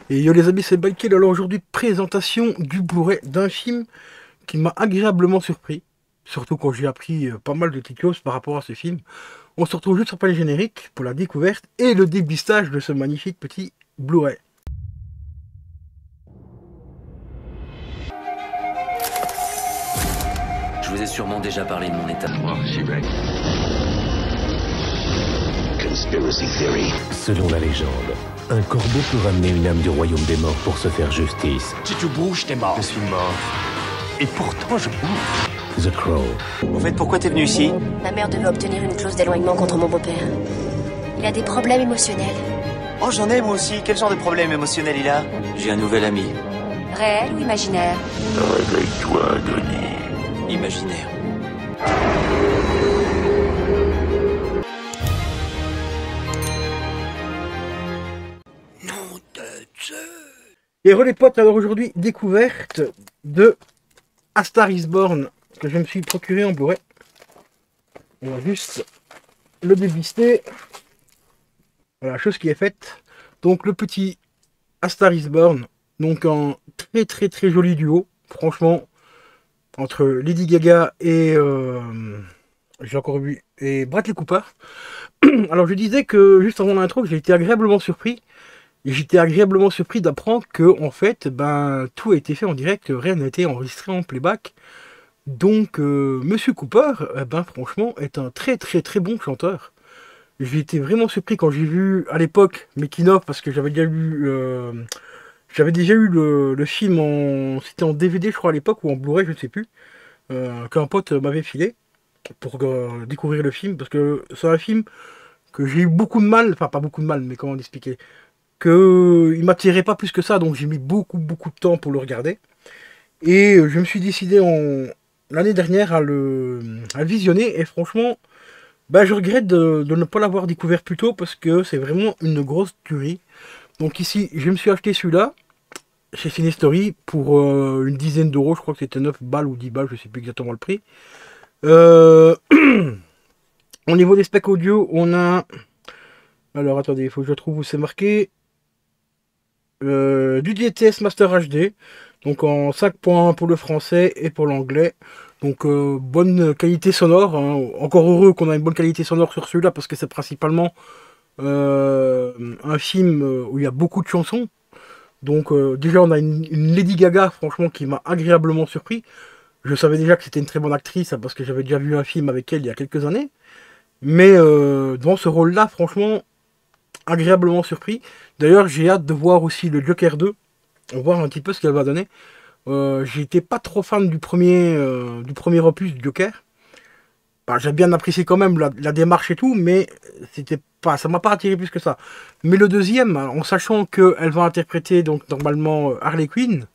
Et yo les amis, c'est Balkil. Alors aujourd'hui, présentation du Blu-ray d'un film qui m'a agréablement surpris. Surtout quand j'ai appris pas mal de petites choses par rapport à ce film. On se retrouve juste après les génériques pour la découverte et le débistage de ce magnifique petit Blu-ray. Je vous ai sûrement déjà parlé de mon état. Conspiracy theory. Selon la légende, un corbeau peut ramener une âme du royaume des morts pour se faire justice. Si tu bouges, t'es mort. Je suis mort. Et pourtant, je bouge. The Crow. Au fait, pourquoi t'es venu ici? Ma mère devait obtenir une clause d'éloignement contre mon beau-père. Il a des problèmes émotionnels. Oh, j'en ai moi aussi. Quel genre de problème émotionnel il a? J'ai un nouvel ami. Réel ou imaginaire? Réveille-toi, Denis. Imaginaire. Et re les potes, alors aujourd'hui, découverte de A Star Is Born que je me suis procuré en Blu-ray. On va juste le débister. Voilà, chose qui est faite. Donc le petit A Star Is Born, donc un très joli duo, franchement, entre Lady Gaga et j'ai encore vu et Bradley Cooper. Alors je disais que juste avant l'intro, que j'ai été agréablement surpris. Et j'étais agréablement surpris d'apprendre que en fait, ben tout a été fait en direct, rien n'a été enregistré en playback. Donc Monsieur Cooper, ben franchement, est un très bon chanteur. J'ai été vraiment surpris quand j'ai vu à l'époque Making of, parce que j'avais déjà eu le film c'était en DVD je crois à l'époque, ou en Blu-ray je ne sais plus, qu'un pote m'avait filé pour découvrir le film, parce que c'est un film que j'ai eu beaucoup de mal, enfin pas beaucoup de mal, mais comment expliquer, que il m'attirait pas plus que ça, donc j'ai mis beaucoup de temps pour le regarder. Et je me suis décidé l'année dernière à le visionner, et franchement, bah, je regrette de ne pas l'avoir découvert plus tôt, parce que c'est vraiment une grosse tuerie. Donc ici, je me suis acheté celui-là chez Cinestory pour une dizaine d'euros, je crois que c'était 9 balles ou 10 balles, je sais plus exactement le prix. Au niveau des specs audio, on a... Alors attendez, il faut que je trouve où c'est marqué. Du DTS Master HD, donc en 5.1 pour le français et pour l'anglais. Donc bonne qualité sonore, hein. Encore heureux qu'on a une bonne qualité sonore sur celui-là, parce que c'est principalement un film où il y a beaucoup de chansons. Donc déjà on a une Lady Gaga franchement qui m'a agréablement surpris. Je savais déjà que c'était une très bonne actrice, hein, parce que j'avais déjà vu un film avec elle il y a quelques années. Mais dans ce rôle-là, franchement, agréablement surpris. D'ailleurs, j'ai hâte de voir aussi le Joker 2, voir un petit peu ce qu'elle va donner. J'étais pas trop fan du premier opus du Joker. Bah, j'ai bien apprécié quand même la démarche et tout, mais c'était pas, ça m'a pas attiré plus que ça. Mais le deuxième, en sachant qu'elle va interpréter donc normalement Harley Quinn,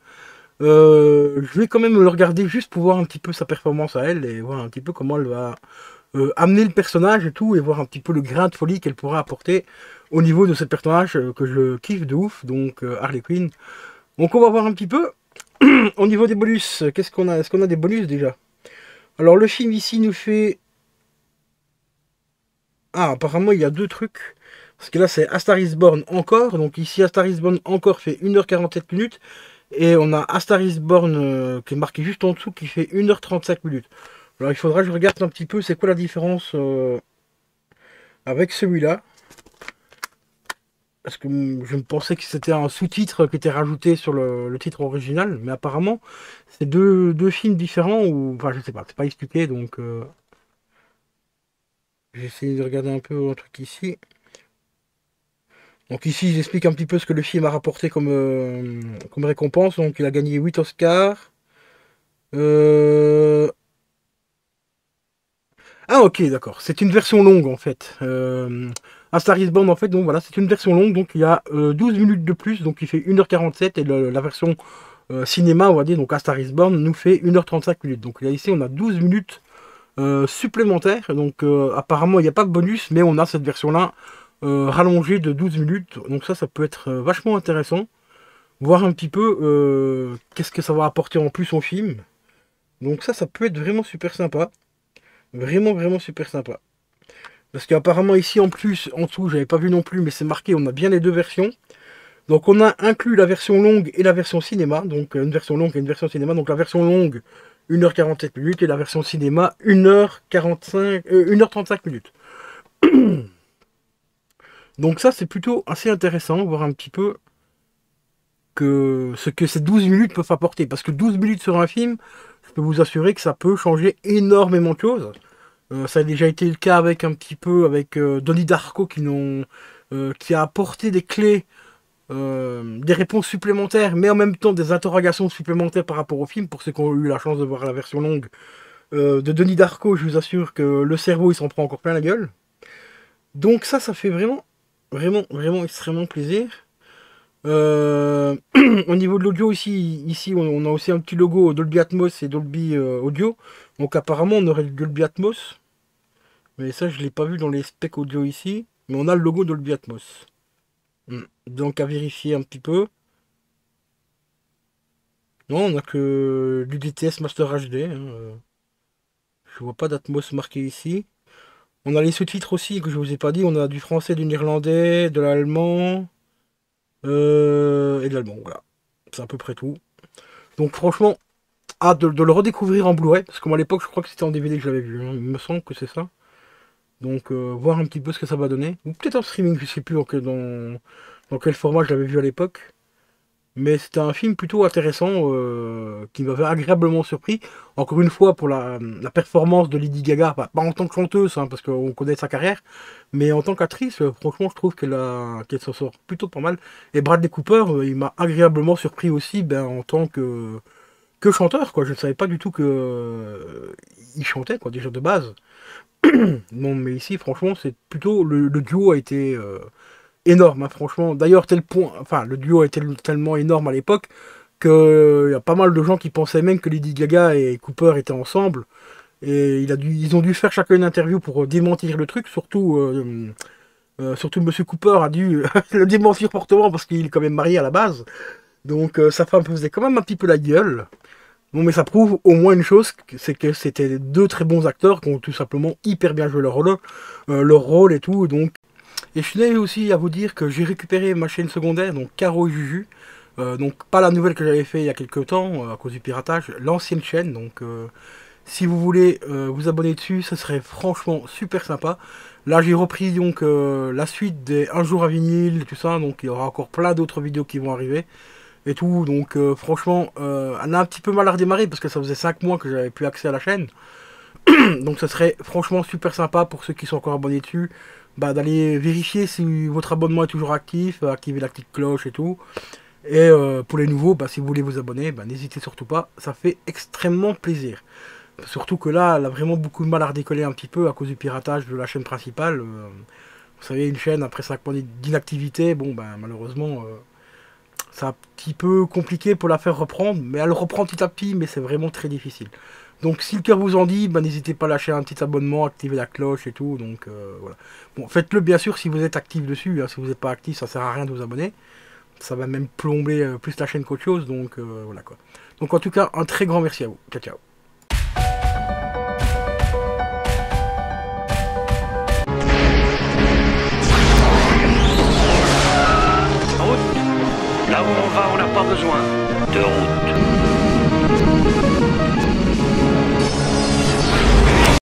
je vais quand même le regarder juste pour voir un petit peu sa performance à elle, et voir un petit peu comment elle va amener le personnage et tout, et voir un petit peu le grain de folie qu'elle pourra apporter au niveau de ce personnage que je kiffe de ouf, donc Harley Quinn. Donc on va voir un petit peu. Au niveau des bonus, qu'est-ce qu'on a? Est-ce qu'on a des bonus déjà? Alors le film ici nous fait... Ah, apparemment il y a deux trucs. Parce que là c'est A Star Is Born encore. Donc ici A Star Is Born encore fait 1h47 minutes. Et on a A Star Is Born qui est marqué juste en dessous qui fait 1h35 minutes. Alors il faudra que je regarde un petit peu c'est quoi la différence avec celui-là. Parce que je me pensais que c'était un sous-titre qui était rajouté sur le titre original. Mais apparemment c'est deux films différents. Ou enfin je sais pas, c'est pas expliqué. Donc j'ai essayé de regarder un peu un truc ici. Donc ici j'explique un petit peu ce que le film a rapporté comme récompense. Donc il a gagné 8 Oscars. Ah ok d'accord, c'est une version longue en fait. A Star Is Born en fait, donc voilà, c'est une version longue, donc il y a 12 minutes de plus, donc il fait 1h47, et la version cinéma, on va dire, donc A Star Is Born nous fait 1h35 minutes. Donc là ici on a 12 minutes supplémentaires, donc apparemment il n'y a pas de bonus, mais on a cette version là rallongée de 12 minutes, donc ça peut être vachement intéressant. Voir un petit peu qu'est-ce que ça va apporter en plus au film. Donc ça peut être vraiment super sympa. Vraiment super sympa. Parce qu'apparemment ici en plus, en dessous, j'avais pas vu non plus, mais c'est marqué, on a bien les deux versions. Donc on a inclus la version longue et la version cinéma, donc une version longue et une version cinéma. Donc la version longue, 1h47 minutes, et la version cinéma, 1h35 minutes. Donc ça, c'est plutôt assez intéressant, voir un petit peu ce que ces 12 minutes peuvent apporter. Parce que 12 minutes sur un film, je peux vous assurer que ça peut changer énormément de choses. Ça a déjà été le cas avec Donnie Darko qui a apporté des clés, des réponses supplémentaires, mais en même temps des interrogations supplémentaires par rapport au film. Pour ceux qui ont eu la chance de voir la version longue de Donnie Darko, je vous assure que le cerveau il s'en prend encore plein la gueule. Donc ça fait vraiment, vraiment, vraiment extrêmement plaisir. Au niveau de l'audio ici on a aussi un petit logo Dolby Atmos et Dolby Audio. Donc apparemment on aurait le Dolby Atmos, mais ça je l'ai pas vu dans les specs audio ici. Mais on a le logo Dolby Atmos. Donc à vérifier un petit peu. Non, on a que l'UDTS Master HD. Je vois pas d'Atmos marqué ici. On a les sous-titres aussi que je vous ai pas dit. On a du français, du néerlandais, de l'allemand. Et de l'allemand, voilà. C'est à peu près tout. Donc franchement, hâte de le redécouvrir en Blu-ray. Parce que moi à l'époque, je crois que c'était en DVD que je l'avais vu. Il me semble que c'est ça. Donc voir un petit peu ce que ça va donner. Ou peut-être en streaming, je sais plus dans quel format je l'avais vu à l'époque. Mais c'était un film plutôt intéressant, qui m'avait agréablement surpris. Encore une fois, pour la performance de Lady Gaga, pas en tant que chanteuse, hein, parce qu'on connaît sa carrière, mais en tant qu'actrice, franchement, je trouve qu'elle s'en sort plutôt pas mal. Et Bradley Cooper, il m'a agréablement surpris aussi, en tant que chanteur, quoi. Je ne savais pas du tout il chantait, quoi, déjà de base. Non, mais ici, franchement, c'est plutôt le duo a été énorme, hein, franchement. D'ailleurs, le duo était tellement énorme à l'époque qu'il y a pas mal de gens qui pensaient même que Lady Gaga et Cooper étaient ensemble. Et ils ont dû faire chacun une interview pour démentir le truc. Surtout Monsieur Cooper a dû le démentir fortement parce qu'il est quand même marié à la base. Donc sa femme faisait quand même un petit peu la gueule. Bon, mais ça prouve au moins une chose, c'est que c'était deux très bons acteurs qui ont tout simplement hyper bien joué leur rôle et tout. Donc. Et je tenais aussi à vous dire que j'ai récupéré ma chaîne secondaire, donc Caro et Juju. Donc pas la nouvelle que j'avais fait il y a quelques temps, à cause du piratage, l'ancienne chaîne. Donc si vous voulez vous abonner dessus, ce serait franchement super sympa. Là j'ai repris donc la suite des Un jour à vinyle, tout ça. Donc il y aura encore plein d'autres vidéos qui vont arriver. Et tout, donc franchement, elle a un petit peu mal à redémarrer parce que ça faisait 5 mois que j'avais plus accès à la chaîne. Donc ce serait franchement super sympa pour ceux qui sont encore abonnés dessus, d'aller vérifier si votre abonnement est toujours actif, activer la petite cloche et tout. Et pour les nouveaux, si vous voulez vous abonner, n'hésitez surtout pas, ça fait extrêmement plaisir. Surtout que là, elle a vraiment beaucoup de mal à redécoller un petit peu à cause du piratage de la chaîne principale. Vous savez, une chaîne après 5 mois d'inactivité, malheureusement, c'est un petit peu compliqué pour la faire reprendre, mais elle reprend petit à petit, mais c'est vraiment très difficile. Donc si le cœur vous en dit, n'hésitez pas à lâcher un petit abonnement, activer la cloche et tout. Donc voilà. Bon, faites-le bien sûr si vous êtes actif dessus. Hein. Si vous n'êtes pas actif, ça sert à rien de vous abonner. Ça va même plomber plus la chaîne qu'autre chose. Donc voilà quoi. Donc en tout cas, un très grand merci à vous. Ciao ciao. Là où on va, on n'a pas besoin de route.